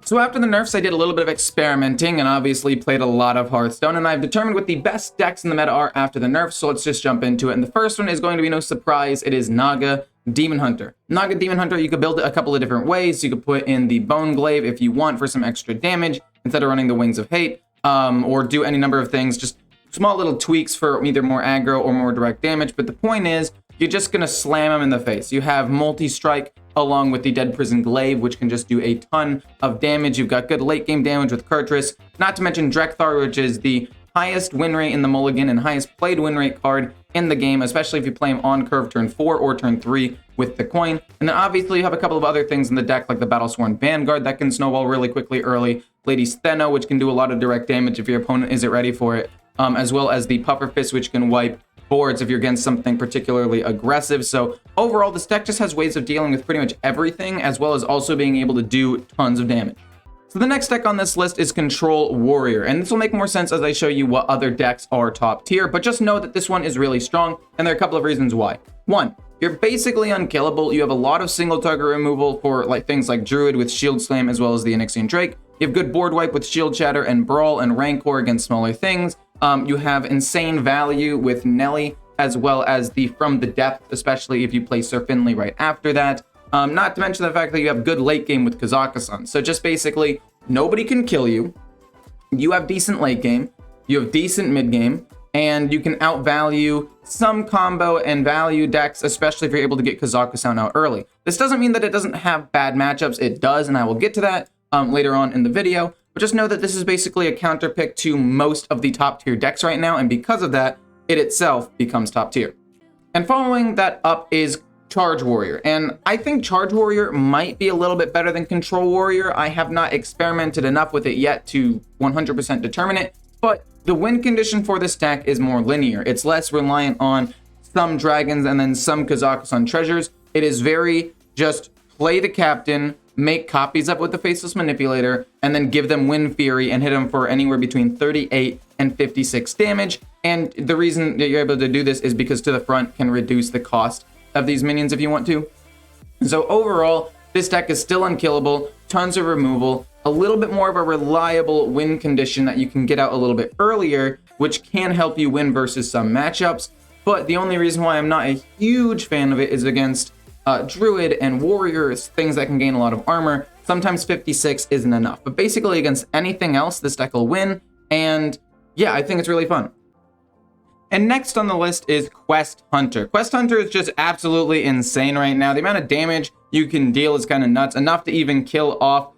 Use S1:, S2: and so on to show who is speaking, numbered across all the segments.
S1: So after the nerfs, I did a little bit of experimenting and obviously played a lot of Hearthstone, and I've determined what the best decks in the meta are after the nerfs, so let's just jump into it. And the first one is going to be no surprise, it is Naga Demon Hunter. Naga Demon Hunter, you could build it a couple of different ways. You could put in the Bone Glaive if you want for some extra damage, instead of running the Wings of Hate, or do any number of things, just small little tweaks for either more aggro or more direct damage. But the point is, you're just going to slam them in the face. You have multi-strike along with the Dead Prison Glaive, which can just do a ton of damage. You've got good late game damage with Kurtrus, not to mention Drekthar, which is the highest win rate in the mulligan and highest played win rate card in the game, especially if you play him on curve turn 4 or turn 3 with the coin. And then obviously you have a couple of other things in the deck, like the Battlesworn Vanguard that can snowball really quickly early, Lady Steno, which can do a lot of direct damage if your opponent isn't ready for it, as well as the Puffer Fist, which can wipe boards if you're against something particularly aggressive. So overall, this deck just has ways of dealing with pretty much everything, as well as also being able to do tons of damage. So the next deck on this list is Control Warrior, and this will make more sense as I show you what other decks are top tier, but just know that this one is really strong, and there are a couple of reasons why. One, you're basically unkillable. You have a lot of single target removal for things like Druid with Shield Slam, as well as the Onyxian Drake. You have good board wipe with Shield Shatter and Brawl and Rancor against smaller things. You have insane value with Nelly, as well as the From the Depth, especially if you play Sir Finley right after that. Not to mention the fact that you have good late game with Kazakhstan. So just basically, nobody can kill you. You have decent late game. You have decent mid game. And you can outvalue some combo and value decks, especially if you're able to get Kazakhstan out early. This doesn't mean that it doesn't have bad matchups. It does, and I will get to that later on in the video. But just know that this is basically a counter pick to most of the top tier decks right now, and because of that, it itself becomes top tier. And following that up is Charge Warrior, and I think Charge Warrior might be a little bit better than Control Warrior. I have not experimented enough with it yet to 100% determine it, but the win condition for this deck is more linear. It's less reliant on some dragons and then some Kazakhstan treasures. It is very just play the captain, make copies up with the Faceless Manipulator, and then give them Wind Fury and hit them for anywhere between 38 and 56 damage. And the reason that you're able to do this is because To the Front can reduce the cost of these minions if you want to. So overall, this deck is still unkillable, tons of removal, a little bit more of a reliable win condition that you can get out a little bit earlier, which can help you win versus some matchups. But the only reason why I'm not a huge fan of it is against Druid and Warriors, things that can gain a lot of armor. Sometimes 56 isn't enough, but basically against anything else, this deck will win. And yeah, I think it's really fun. And next on the list is Quest Hunter. Quest Hunter is just absolutely insane right now. The amount of damage you can deal is kind of nuts, enough to even kill off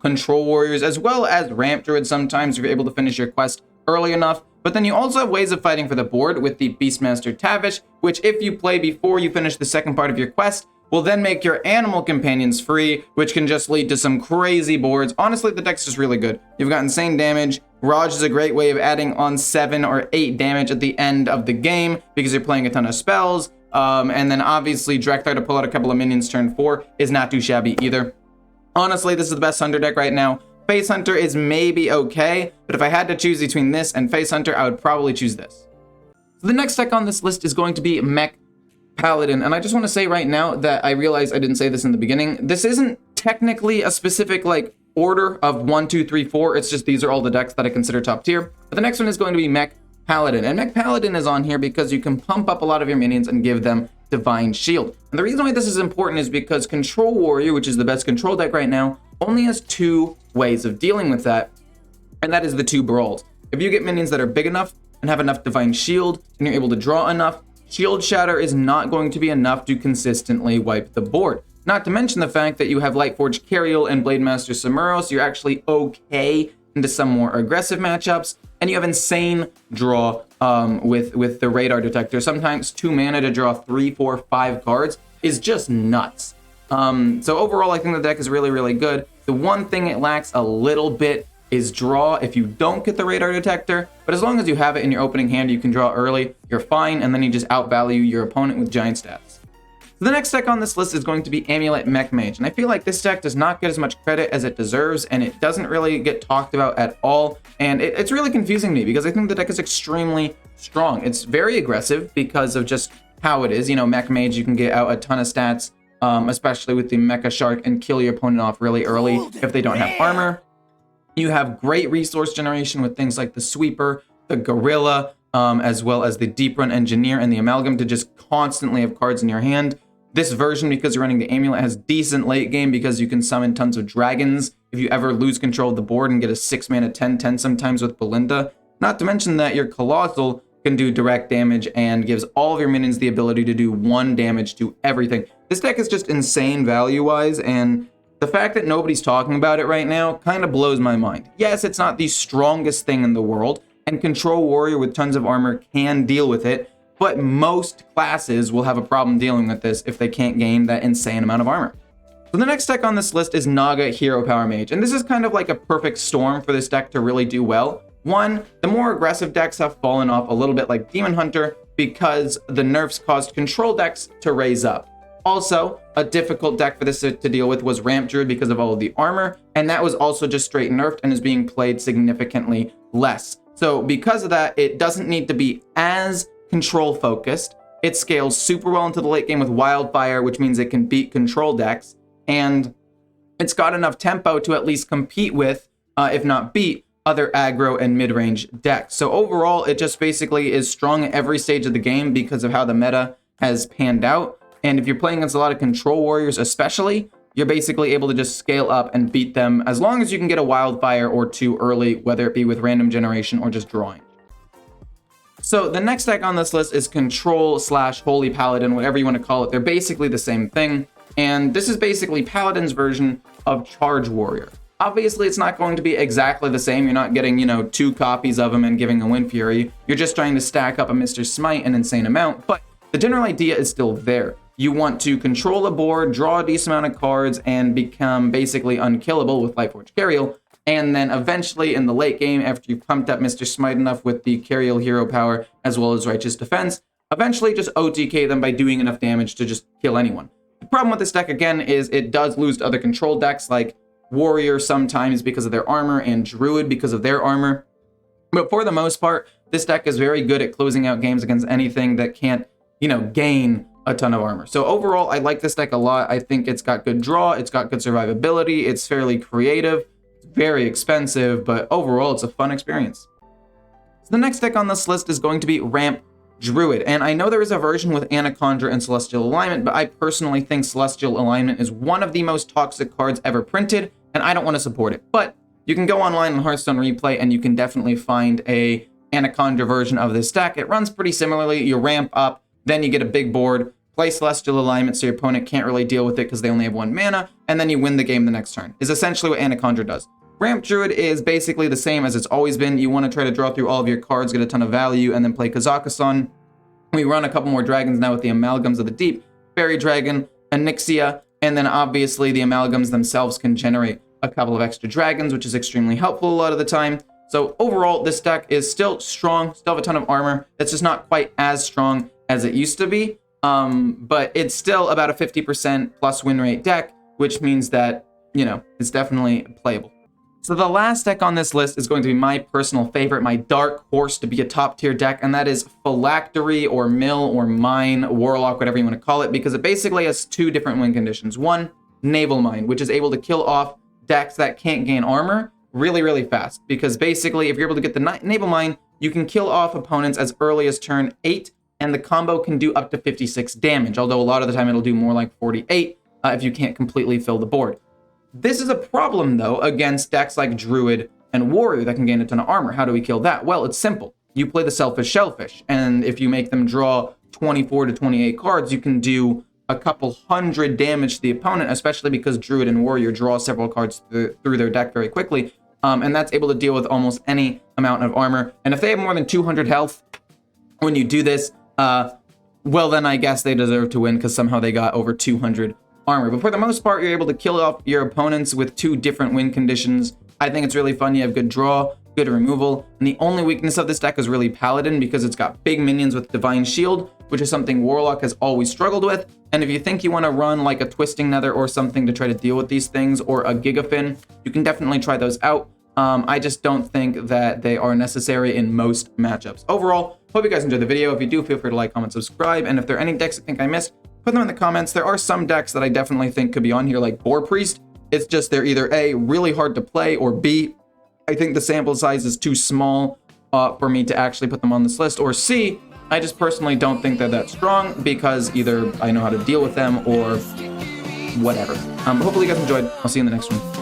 S1: Control Warriors, as well as Ramp Druid sometimes if you're able to finish your quest early enough. But then you also have ways of fighting for the board with the Beastmaster Tavish, which if you play before you finish the second part of your quest, will then make your animal companions free, which can just lead to some crazy boards. Honestly, the deck's just really good. You've got insane damage. Raj is a great way of adding on 7 or 8 damage at the end of the game because you're playing a ton of spells. And then obviously Drekthar to pull out a couple of minions turn 4 is not too shabby either. Honestly, this is the best Hunter deck right now. Face Hunter is maybe okay, but if I had to choose between this and Face Hunter, I would probably choose this. So the next deck on this list is going to be Mech Paladin, and I just want to say right now that I realize I didn't say this in the beginning. This isn't technically a specific order of 1, 2, 3, 4. It's just these are all the decks that I consider top tier. But the next one is going to be Mech Paladin, and Mech Paladin is on here because you can pump up a lot of your minions and give them Divine Shield. And the reason why this is important is because Control Warrior, which is the best control deck right now, only has 2 ways of dealing with that, and that is the 2 brawls. If you get minions that are big enough and have enough Divine Shield, and you're able to draw enough, Shield Shatter is not going to be enough to consistently wipe the board. Not to mention the fact that you have Lightforged Cariel and Blademaster Samuro, so you're actually okay into some more aggressive matchups, and you have insane draw with the Radar Detector. Sometimes 2 mana to draw 3, 4, 5 cards is just nuts. So overall, I think the deck is really, really good. The one thing it lacks a little bit is draw if you don't get the Radar Detector, but as long as you have it in your opening hand, you can draw early, you're fine, and then you just outvalue your opponent with giant stats. So the next deck on this list is going to be Amulet Mech Mage, and I feel like this deck does not get as much credit as it deserves, and it doesn't really get talked about at all, and it's really confusing me because I think the deck is extremely strong. It's very aggressive because of just how it is. You know, Mech Mage, you can get out a ton of stats especially with the Mecha Shark, and kill your opponent off really early if they don't have armor. You have great resource generation with things like the Sweeper, the Gorilla, as well as the Deep Run Engineer and the Amalgam to just constantly have cards in your hand. This version, because you're running the Amulet, has decent late game because you can summon tons of dragons if you ever lose control of the board and get a 6-mana 10/10 sometimes with Belinda. Not to mention that your Colossal can do direct damage and gives all of your minions the ability to do 1 damage to everything. This deck is just insane value-wise, and the fact that nobody's talking about it right now kind of blows my mind. Yes, it's not the strongest thing in the world, and Control Warrior with tons of armor can deal with it, but most classes will have a problem dealing with this if they can't gain that insane amount of armor. So the next deck on this list is Naga Hero Power Mage, and this is kind of like a perfect storm for this deck to really do well. One, the more aggressive decks have fallen off a little bit like Demon Hunter because the nerfs caused control decks to raise up. Also, a difficult deck for this to deal with was Ramp Druid because of all of the armor, and that was also just straight nerfed and is being played significantly less. So because of that, it doesn't need to be as control focused. It scales super well into the late game with Wildfire, which means it can beat control decks, and it's got enough tempo to at least compete with, if not beat, other aggro and mid-range decks. So overall, it just basically is strong at every stage of the game because of how the meta has panned out. And if you're playing against a lot of control warriors especially, you're basically able to just scale up and beat them as long as you can get a Wildfire or 2 early, whether it be with random generation or just drawing. So the next deck on this list is Control/Holy Paladin, whatever you want to call it. They're basically the same thing. And this is basically Paladin's version of Charge Warrior. Obviously, it's not going to be exactly the same. You're not getting, 2 copies of them and giving a Wind Fury. You're just trying to stack up a Mr. Smite an insane amount, but the general idea is still there. You want to control a board, draw a decent amount of cards, and become basically unkillable with Lightforge Cariel. And then eventually in the late game, after you've pumped up Mr. Smite enough with the Cariel hero power as well as Righteous Defense, eventually just OTK them by doing enough damage to just kill anyone. The problem with this deck, again, is it does lose to other control decks like Warrior sometimes because of their armor and Druid because of their armor. But for the most part, this deck is very good at closing out games against anything that can't, gain a ton of armor. So overall, I like this deck a lot. I think it's got good draw, it's got good survivability, it's fairly creative, it's very expensive, but overall, it's a fun experience. So the next deck on this list is going to be Ramp Druid, and I know there is a version with AAECAQcGx and Celestial Alignment, but I personally think Celestial Alignment is one of the most toxic cards ever printed, and I don't want to support it. But you can go online on Hearthstone Replay, and you can definitely find a AAECAQcGx version of this deck. It runs pretty similarly. You ramp up, then you get a big board, play Celestial Alignment so your opponent can't really deal with it because they only have 1 mana, and then you win the game the next turn, is essentially what AAECAQcGx does. Ramp Druid is basically the same as it's always been. You want to try to draw through all of your cards, get a ton of value, and then play Kazakusan. We run a couple more dragons now with the Amalgams of the Deep, Fairy Dragon, Onyxia, and then obviously the Amalgams themselves can generate a couple of extra dragons, which is extremely helpful a lot of the time. So overall, this deck is still strong, still have a ton of armor. It's just not quite as strong as it used to be, but it's still about a 50% plus win rate deck, which means that, it's definitely playable. So the last deck on this list is going to be my personal favorite, my dark horse to be a top tier deck, and that is Phylactery or Mill or Mine, Warlock, whatever you want to call it, because it basically has 2 different win conditions. One, Naval Mine, which is able to kill off decks that can't gain armor really, really fast, because basically if you're able to get the Naval Mine, you can kill off opponents as early as turn 8, and the combo can do up to 56 damage, although a lot of the time it'll do more like 48 if you can't completely fill the board. This is a problem, though, against decks like Druid and Warrior that can gain a ton of armor. How do we kill that? Well, it's simple. You play the Selfish Shellfish, and if you make them draw 24 to 28 cards, you can do a couple hundred damage to the opponent, especially because Druid and Warrior draw several cards through their deck very quickly, and that's able to deal with almost any amount of armor. And if they have more than 200 health when you do this, well, then I guess they deserve to win because somehow they got over 200 armor. But for the most part, you're able to kill off your opponents with 2 different win conditions. I think it's really fun. You have good draw, good removal, and the only weakness of this deck is really Paladin because it's got big minions with Divine Shield, which is something Warlock has always struggled with. And if you think you want to run like a Twisting Nether or something to try to deal with these things, or a Gigafin, you can definitely try those out. I just don't think that they are necessary in most matchups. Overall, hope you guys enjoyed the video. If you do, feel free to like, comment, subscribe, and if there are any decks you think I missed, put them in the comments. There are some decks that I definitely think could be on here, like Boar Priest. It's just they're either A, really hard to play, or B, I think the sample size is too small for me to actually put them on this list, or C, I just personally don't think they're that strong because either I know how to deal with them or whatever. But hopefully you guys enjoyed. I'll see you in the next one.